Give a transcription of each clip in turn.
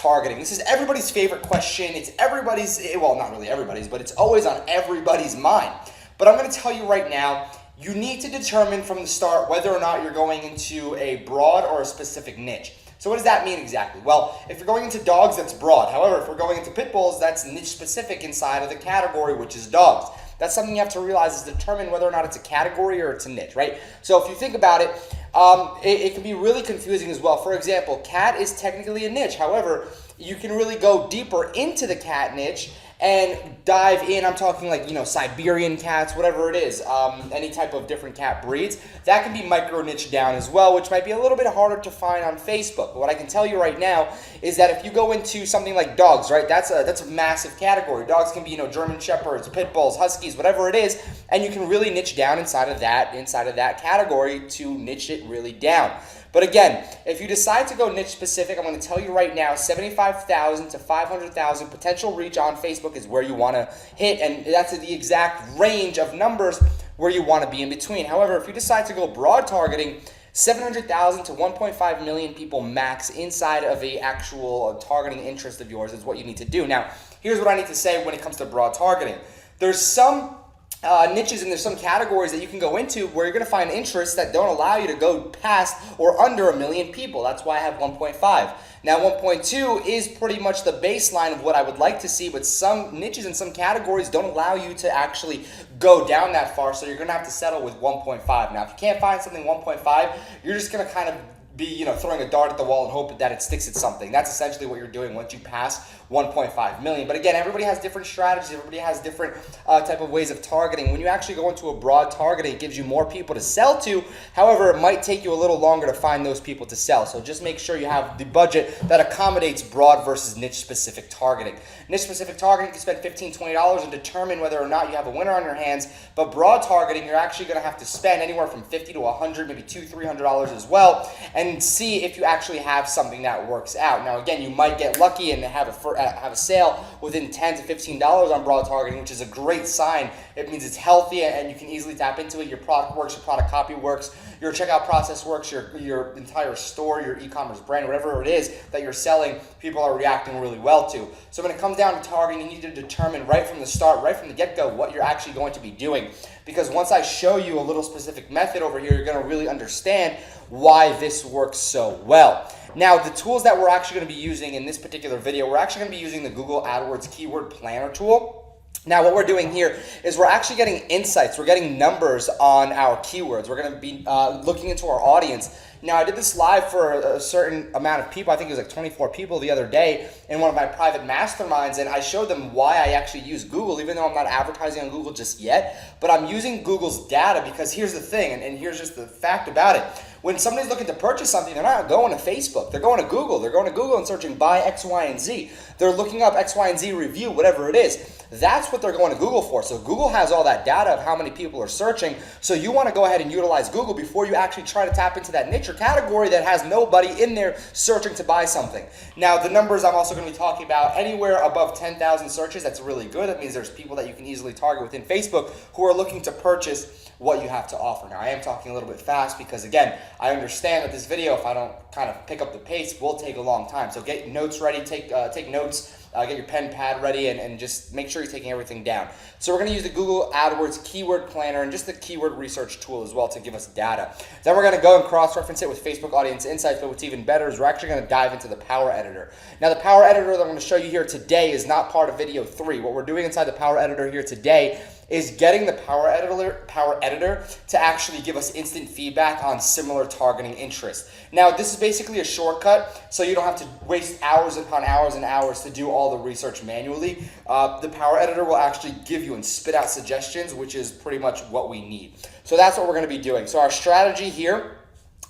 targeting. This is everybody's favorite question. It's everybody's, well, not really everybody's, but it's always on everybody's mind. But I'm going to tell you right now, you need to determine from the start whether or not you're going into a broad or a specific niche. So what does that mean exactly? Well, if you're going into dogs, that's broad. However, if we're going into pit bulls, that's niche specific inside of the category, which is dogs. That's something you have to realize, is determine whether or not it's a category or it's a niche, right? So if you think about it, it can be really confusing as well. For example, cat is technically a niche. However, you can really go deeper into the cat niche and dive in. I'm talking like, Siberian cats, whatever it is, any type of different cat breeds. That can be micro niche down as well, which might be a little bit harder to find on Facebook. But what I can tell you right now is that if you go into something like dogs, right, that's a massive category. Dogs can be, German Shepherds, Pit Bulls, Huskies, whatever it is, and you can really niche down inside of that category to niche it really down. But again, if you decide to go niche specific, I'm going to tell you right now, 75,000 to 500,000 potential reach on Facebook is where you want to hit, and that's the exact range of numbers where you want to be in between. However, if you decide to go broad targeting, 700,000 to 1.5 million people max inside of a actual targeting interest of yours is what you need to do. Now, here's what I need to say when it comes to broad targeting. There's some niches and there's some categories that you can go into where you're going to find interests that don't allow you to go past or under 1 million people. That's why I have 1.5. Now 1.2 is pretty much the baseline of what I would like to see, but some niches and some categories don't allow you to actually go down that far, so you're going to have to settle with 1.5. Now if you can't find something 1.5, you're just going to kind of be, throwing a dart at the wall and hope that it sticks at something. That's essentially what you're doing once you pass 1.5 million. But again, everybody has different strategies. Everybody has different type of ways of targeting. When you actually go into a broad targeting, it gives you more people to sell to. However, it might take you a little longer to find those people to sell. So just make sure you have the budget that accommodates broad versus niche specific targeting. Niche specific targeting, you can spend $15, $20 and determine whether or not you have a winner on your hands. But broad targeting, you're actually going to have to spend anywhere from $50 to $100, maybe $200, $300 as well, and see if you actually have something that works out. Now again, you might get lucky and have a sale within $10 to $15 on broad targeting, which is a great sign. It means it's healthy and you can easily tap into it. Your product works, your product copy works, your checkout process works, your entire store, your e-commerce brand, whatever it is that you're selling, people are reacting really well to. So when it comes down to targeting, you need to determine right from the start, right from the get-go, what you're actually going to be doing. Because once I show you a little specific method over here, you're going to really understand why this works so well. Now, the tools that we're actually going to be using in this particular video, we're actually going to be using the Google AdWords Keyword Planner tool. Now, what we're doing here is we're actually getting insights. We're getting numbers on our keywords. We're going to be looking into our audience. Now, I did this live for a certain amount of people. I think it was like 24 people the other day in one of my private masterminds, and I showed them why I actually use Google, even though I'm not advertising on Google just yet. But I'm using Google's data because here's the thing, and here's just the fact about it. When somebody's looking to purchase something, they're not going to Facebook. They're going to Google. They're going to Google and searching buy X, Y, and Z. They're looking up X, Y, and Z review, whatever it is. That's what they're going to Google for. So Google has all that data of how many people are searching. So you want to go ahead and utilize Google before you actually try to tap into that niche or category that has nobody in there searching to buy something. Now, the numbers I'm also going to be talking about, anywhere above 10,000 searches, that's really good. That means there's people that you can easily target within Facebook who are looking to purchase what you have to offer. Now, I am talking a little bit fast because, again, I understand that this video, if I don't kind of pick up the pace, will take a long time. So get notes ready, take notes, get your pen pad ready, and just make sure you're taking everything down. So we're going to use the Google AdWords Keyword Planner and just the keyword research tool as well to give us data. Then we're going to go and cross-reference it with Facebook Audience Insights, but what's even better is we're actually going to dive into the Power Editor. Now, the Power Editor that I'm going to show you here today is not part of video 3. What we're doing inside the Power Editor here today is getting the Power Editor to actually give us instant feedback on similar targeting interests. Now, this is basically a shortcut, so you don't have to waste hours upon hours and hours to do all the research manually. The Power Editor will actually give you and spit out suggestions, which is pretty much what we need. So that's what we're going to be doing. So our strategy here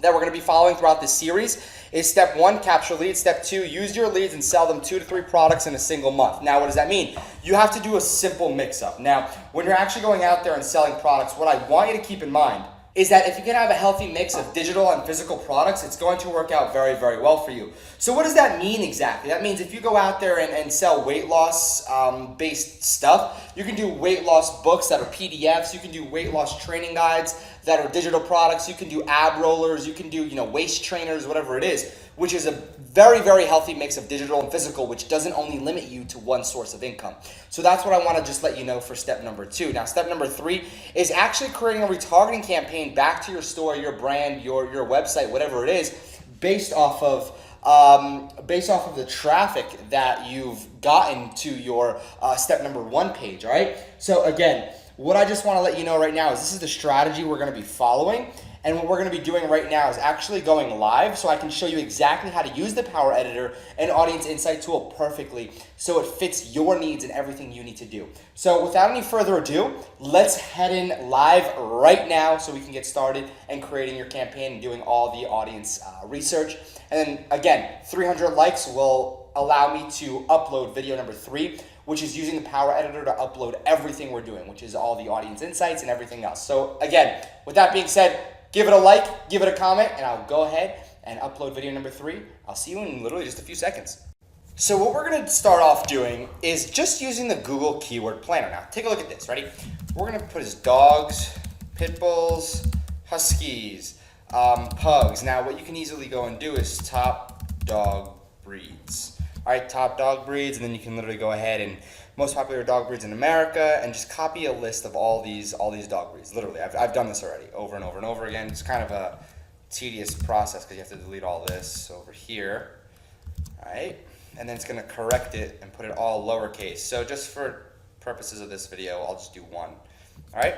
that we're going to be following throughout this series is step 1, capture leads. Step 2, use your leads and sell them 2 to 3 products in a single month. Now, what does that mean? You have to do a simple mix-up. Now, when you're actually going out there and selling products, what I want you to keep in mind is that if you can have a healthy mix of digital and physical products, it's going to work out very, very well for you. So what does that mean exactly? That means if you go out there and sell weight loss based stuff, you can do weight loss books that are PDFs, you can do weight loss training guides that are digital products, you can do ab rollers, you can do waist trainers, whatever it is. which is a very, very healthy mix of digital and physical, which doesn't only limit you to one source of income. So that's what I want to just let you know for step number 2. Now, step number 3 is actually creating a retargeting campaign back to your store, your brand, your website, whatever it is, based off of the traffic that you've gotten to your step number 1 page, all right? So again, what I just want to let you know right now is this is the strategy we're going to be following. And what we're going to be doing right now is actually going live so I can show you exactly how to use the Power Editor and Audience Insight tool perfectly so it fits your needs and everything you need to do. So without any further ado, let's head in live right now so we can get started and creating your campaign and doing all the audience research. And then again, 300 likes will allow me to upload video number 3, which is using the Power Editor to upload everything we're doing, which is all the audience insights and everything else. So again, with that being said, give it a like, give it a comment, and I'll go ahead and upload video number 3. I'll see you in literally just a few seconds. So what we're going to start off doing is just using the Google Keyword Planner. Now, take a look at this. Ready? We're going to put as dogs, pit bulls, huskies, pugs. Now, what you can easily go and do is top dog breeds. All right, top dog breeds, and then you can literally go ahead and most popular dog breeds in America, and just copy a list of all these dog breeds. Literally, I've done this already over and over and over again. It's kind of a tedious process because you have to delete all this over here. All right, and then it's going to correct it and put it all lowercase. So just for purposes of this video, I'll just do 1. All right,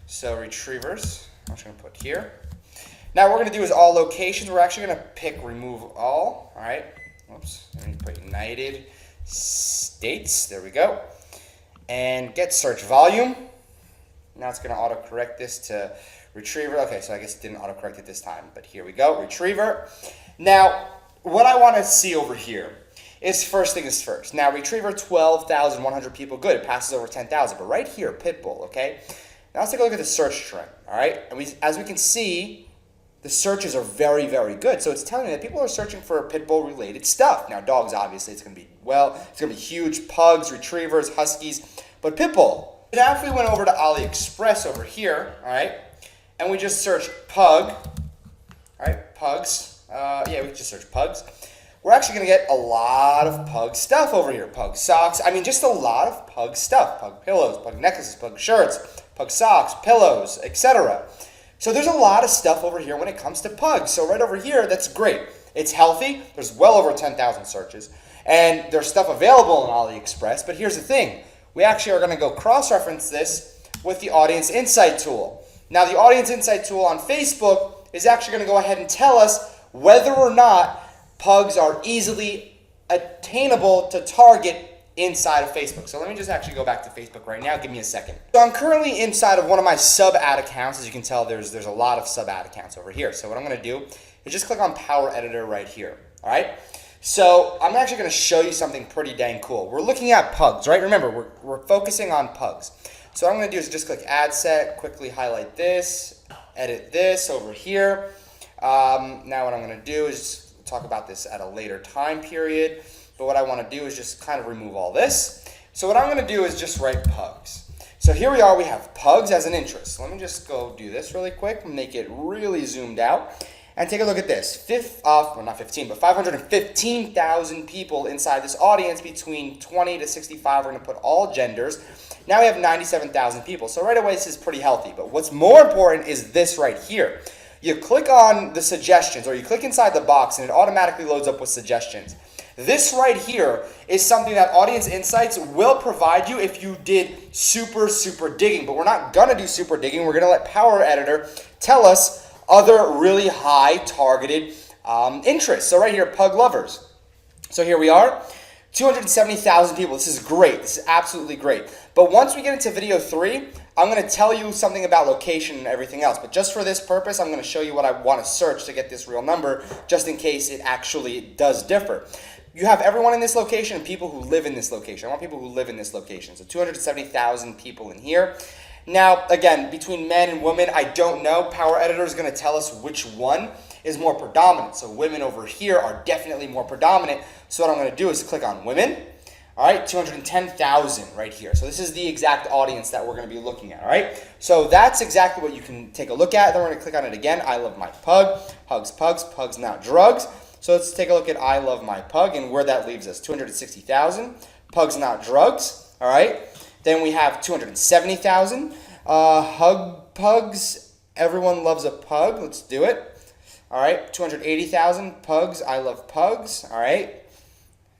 so retrievers, I'm just going to put here. Now what we're going to do is all locations. We're actually going to pick remove all. All right, whoops, let me put United States, there we go, and get search volume. Now it's going to autocorrect this to retriever. Okay, so I guess it didn't autocorrect it this time, but here we go, retriever. Now, what I want to see over here is first things first. Now, retriever, 12,100 people, good, it passes over 10,000, but right here, pit bull, okay? Now let's take a look at the search trend, all right? And as we can see, the searches are very, very good. So it's telling me that people are searching for pit bull related stuff. Now dogs, obviously, it's gonna be huge, pugs, retrievers, huskies, but pit bull. Now if we went over to AliExpress over here, all right, and we just search pug, all right, pugs, we can just search pugs. We're actually gonna get a lot of pug stuff over here. Pug socks, I mean just a lot of pug stuff. Pug pillows, pug necklaces, pug shirts, pug socks, pillows, etc. So there's a lot of stuff over here when it comes to pugs. So right over here, that's great. It's healthy. There's well over 10,000 searches. And there's stuff available on AliExpress. But here's the thing. We actually are going to go cross-reference this with the Audience Insight tool. Now, the Audience Insight tool on Facebook is actually going to go ahead and tell us whether or not pugs are easily attainable to target inside of Facebook. So let me just actually go back to Facebook right now. Give me a second. So I'm currently inside of one of my sub ad accounts. As you can tell, there's a lot of sub ad accounts over here. So what I'm going to do is just click on Power Editor right here. All right. So I'm actually going to show you something pretty dang cool. We're looking at pugs, right? Remember, we're focusing on pugs. So what I'm going to do is just click Ad Set, quickly highlight this, edit this over here. Now what I'm going to do is talk about this at a later time period. But what I want to do is just kind of remove all this. So what I'm going to do is just write pugs. So here we are, we have pugs as an interest. Let me just go do this really quick, make it really zoomed out. And take a look at this. Not 15, but 515,000 people inside this audience between 20 to 65. We're going to put all genders. Now we have 97,000 people. So right away, this is pretty healthy. But what's more important is this right here. You click on the suggestions, or you click inside the box, and it automatically loads up with suggestions. This right here is something that Audience Insights will provide you if you did super digging. But we're not going to do super digging. We're going to let Power Editor tell us other really high targeted interests. So right here, pug lovers. So here we are, 270,000 people. This is great. This is absolutely great. But once we get into video 3, I'm going to tell you something about location and everything else. But just for this purpose, I'm going to show you what I want to search to get this real number, just in case it actually does differ. You have everyone in this location and people who live in this location. I want people who live in this location. So 270,000 people in here. Now, again, between men and women, I don't know. Power Editor is going to tell us which one is more predominant. So women over here are definitely more predominant. So what I'm going to do is click on women. All right, 210,000 right here. So this is the exact audience that we're going to be looking at, all right? So that's exactly what you can take a look at. Then we're going to click on it again. I love my pug. Hugs, pugs, pugs, not drugs. So let's take a look at I Love My Pug and where that leaves us. 260,000. Pugs Not Drugs. All right. Then we have 270,000. Hug Pugs. Everyone Loves a Pug. Let's do it. All right. 280,000. Pugs. I Love Pugs. All right.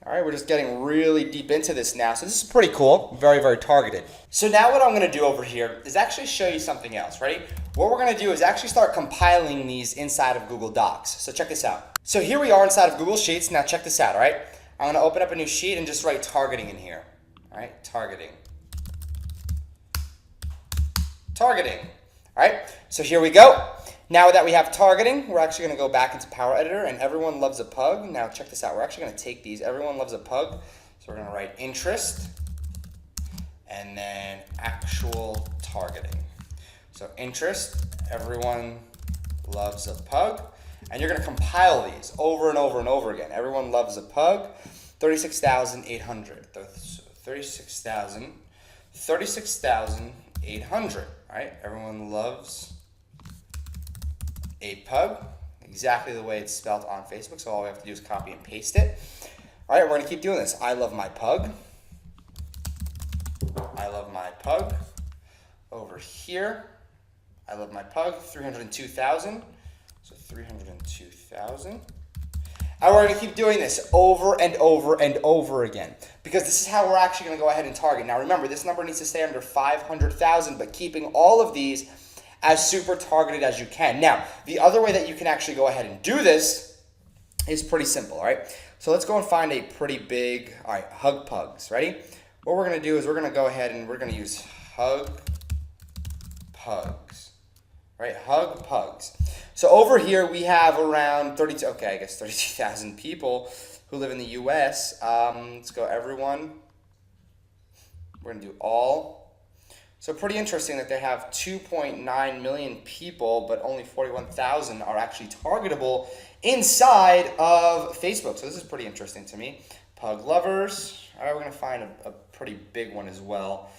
All right, we're just getting really deep into this now. So this is pretty cool, very, very targeted. So now what I'm gonna do over here is actually show you something else, ready? What we're gonna do is actually start compiling these inside of Google Docs. So check this out. So here we are inside of Google Sheets. Now check this out, all right? I'm gonna open up a new sheet and just write targeting in here. All right, targeting. Targeting, all right? So here we go. Now that we have targeting, we're actually going to go back into Power Editor, and Everyone Loves a Pug. Now check this out. We're actually going to take these. Everyone Loves a Pug. So we're going to write interest and then actual targeting. So interest, Everyone Loves a Pug. And you're going to compile these over and over and over again. Everyone Loves a Pug. 36,800. 36,800. All right. Everyone loves a pug, exactly the way it's spelled on Facebook. So all we have to do is copy and paste it. All right, we're going to keep doing this. I love my pug. I love my pug. Over here, I love my pug. 302,000. So 302,000. And we're going to keep doing this over and over and over again, because this is how we're actually going to go ahead and target. Now remember, this number needs to stay under 500,000, but keeping all of these as super targeted as you can. Now, the other way that you can actually go ahead and do this is pretty simple, all right? So let's go and find a pretty big, all right, Hug Pugs, ready? What we're going to do is we're going to go ahead and we're going to use Hug Pugs, right? Hug Pugs. So over here we have around 32,000 people who live in the U.S. Let's go everyone. We're going to do all. So pretty interesting that they have 2.9 million people, but only 41,000 are actually targetable inside of Facebook. So this is pretty interesting to me. Pug lovers. All right, we're going to find a pretty big one as well.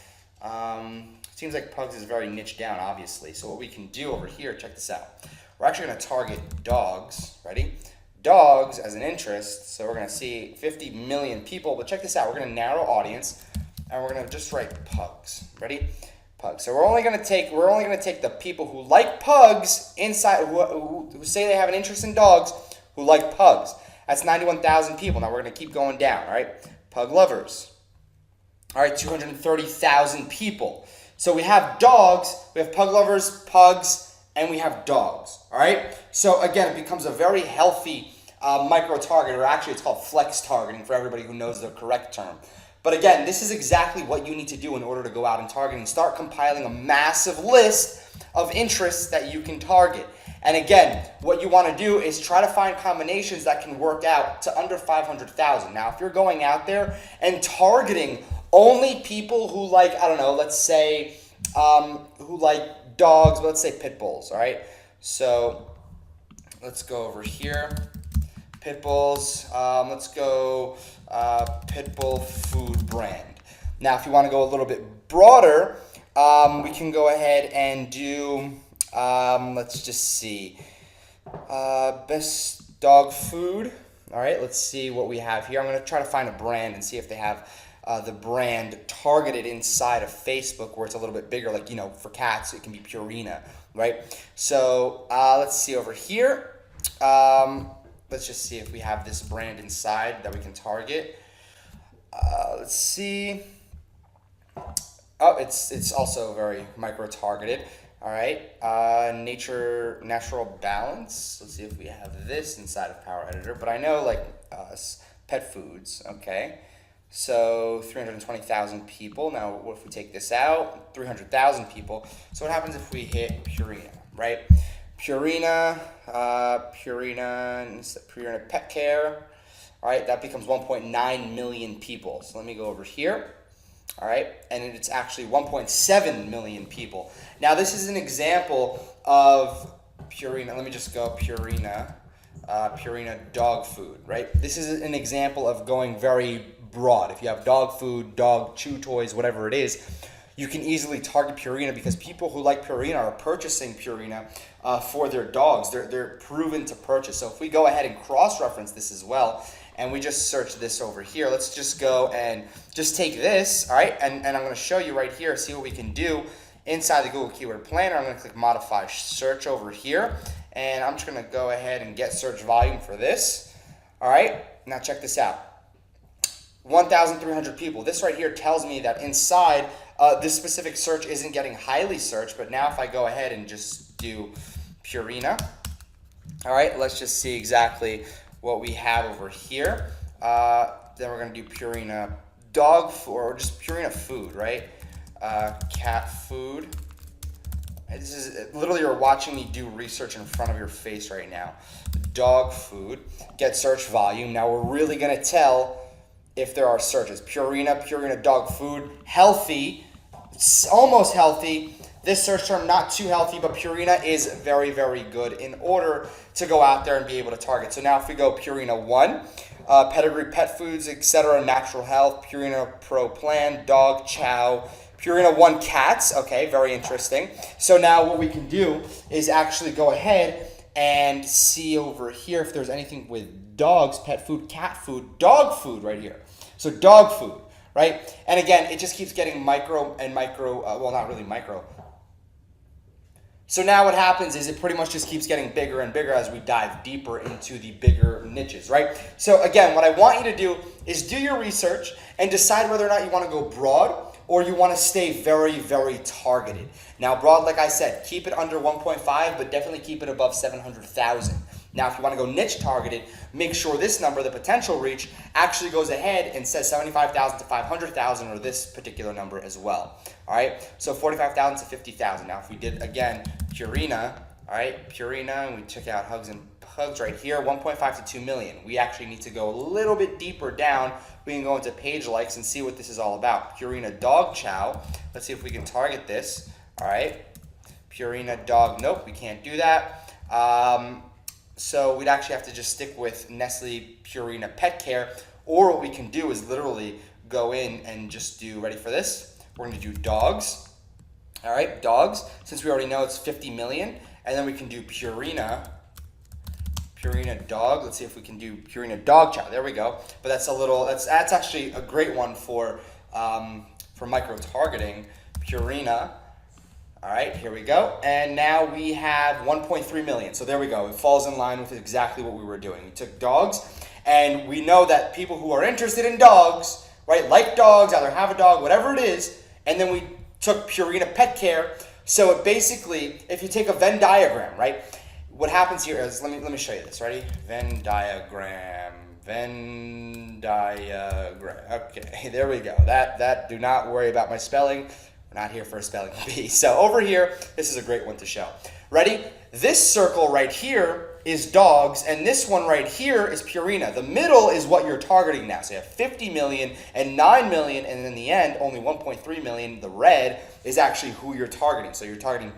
Seems like Pugs is very niche down, obviously. So what we can do over here, check this out. We're actually going to target dogs. Ready? Dogs as an interest. So we're going to see 50 million people. But check this out. We're going to narrow audience, and we're going to just write pugs. Ready? Pugs. So we're only going to take the people who like pugs inside, who say they have an interest in dogs, who like pugs. That's 91,000 people. Now we're going to keep going down. All right? Pug lovers. All right, 230,000 people. So we have dogs, we have pug lovers, pugs, and we have dogs, all right? So again, it becomes a very healthy micro-target, or actually it's called flex targeting for everybody who knows the correct term. But again, this is exactly what you need to do in order to go out and target and start compiling a massive list of interests that you can target. And again, what you want to do is try to find combinations that can work out to under 500,000. Now, if you're going out there and targeting only people who like, I don't know, let's say, who like dogs, let's say pit bulls, all right? So let's go over here. Pit bulls, let's go pit bull food brand. Now, if you want to go a little bit broader, we can go ahead and do, let's just see, best dog food. All right, let's see what we have here. I'm going to try to find a brand and see if they have the brand targeted inside of Facebook where it's a little bit bigger, like, you know, for cats, it can be Purina, right? So let's see over here. Let's just see if we have this brand inside that we can target. Let's see. Oh, it's also very micro-targeted. All right, natural balance. Let's see if we have this inside of Power Editor. But I know, like, pet foods, okay. So 320,000 people. Now, what if we take this out? 300,000 people. So what happens if we hit Purina, right? Purina Pet Care. All right, that becomes 1.9 million people. So let me go over here. All right, and it's actually 1.7 million people. Now, this is an example of Purina. Let me just go Purina dog food, right? This is an example of going very broad. If you have dog food, dog chew toys, whatever it is, you can easily target Purina because people who like Purina are purchasing Purina for their dogs. They're proven to purchase. So if we go ahead and cross-reference this as well, and we just search this over here, let's just go and just take this, all right, and I'm going to show you right here, see what we can do inside the Google Keyword Planner. I'm going to click Modify Search over here, and I'm just going to go ahead and get search volume for this. All right, now check this out. 1,300 people. This right here tells me that inside this specific search isn't getting highly searched, but now if I go ahead and just do Purina, all right, let's just see exactly what we have over here. Then we're going to do Purina dog food, or just Purina food, right? Cat food. This is literally, you're watching me do research in front of your face right now. Dog food, get search volume. Now we're really going to tell if there are searches. Purina dog food, healthy, it's almost healthy. This search term, not too healthy, but Purina is very, very good in order to go out there and be able to target. So now if we go Purina 1, pedigree pet foods, etc., natural health, Purina Pro Plan, dog chow, Purina 1 cats, okay, very interesting. So now what we can do is actually go ahead and see over here if there's anything with dogs, pet food, cat food, dog food right here. So dog food, right? And again, it just keeps getting micro, well, not really micro. So now what happens is it pretty much just keeps getting bigger and bigger as we dive deeper into the bigger niches, right? So again, what I want you to do is do your research and decide whether or not you want to go broad or you want to stay very, very targeted. Now, broad, like I said, keep it under 1.5, but definitely keep it above 700,000. Now, if you want to go niche targeted, make sure this number, the potential reach, actually goes ahead and says 75,000 to 500,000 or this particular number as well. All right, so 45,000 to 50,000. Now, if we did, again, Purina, all right, Purina, and we took out Hugs and Pugs right here, 1.5 to 2 million. We actually need to go a little bit deeper down. We can go into page likes and see what this is all about. Purina Dog Chow. Let's see if we can target this. All right, Purina Dog, nope, we can't do that. So we'd actually have to just stick with Nestle Purina Pet Care, or what we can do is literally go in and just do, ready for this? We're going to do dogs. All right, dogs, since we already know it's 50 million, and then we can do Purina dog. Let's see if we can do Purina Dog Chow. There we go. But that's a little, that's actually a great one for micro targeting. Purina. All right, here we go. And now we have 1.3 million. So there we go. It falls in line with exactly what we were doing. We took dogs, and we know that people who are interested in dogs, right, like dogs, either have a dog, whatever it is, and then we took Purina Pet Care. So it basically, if you take a Venn diagram, right, what happens here is, let me show you this. Ready? Venn diagram. Okay, there we go. That do not worry about my spelling. We're not here for a spelling bee. So over here, this is a great one to show. Ready? This circle right here is dogs, and this one right here is Purina. The middle is what you're targeting now. So you have 50 million and 9 million, and in the end, only 1.3 million. The red is actually who you're targeting. So you're targeting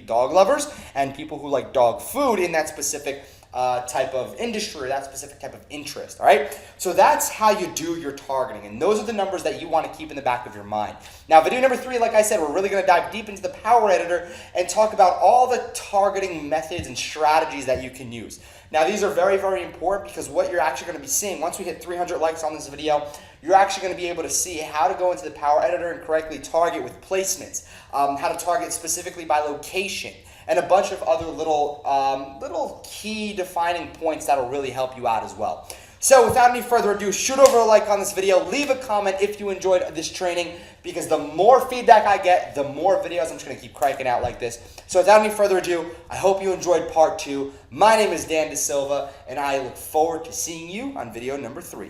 dog lovers and people who like dog food in that specific type of industry or that specific type of interest, all right? So that's how you do your targeting, and those are the numbers that you want to keep in the back of your mind. Now, video number 3, like I said, we're really going to dive deep into the Power Editor and talk about all the targeting methods and strategies that you can use. Now, these are very, very important because what you're actually going to be seeing, once we hit 300 likes on this video, you're actually going to be able to see how to go into the Power Editor and correctly target with placements, how to target specifically by location, and a bunch of other little key defining points that'll really help you out as well. So without any further ado, shoot over a like on this video, leave a comment if you enjoyed this training, because the more feedback I get, the more videos I'm just going to keep cranking out like this. So without any further ado, I hope you enjoyed part 2. My name is Dan DeSilva, and I look forward to seeing you on video number 3.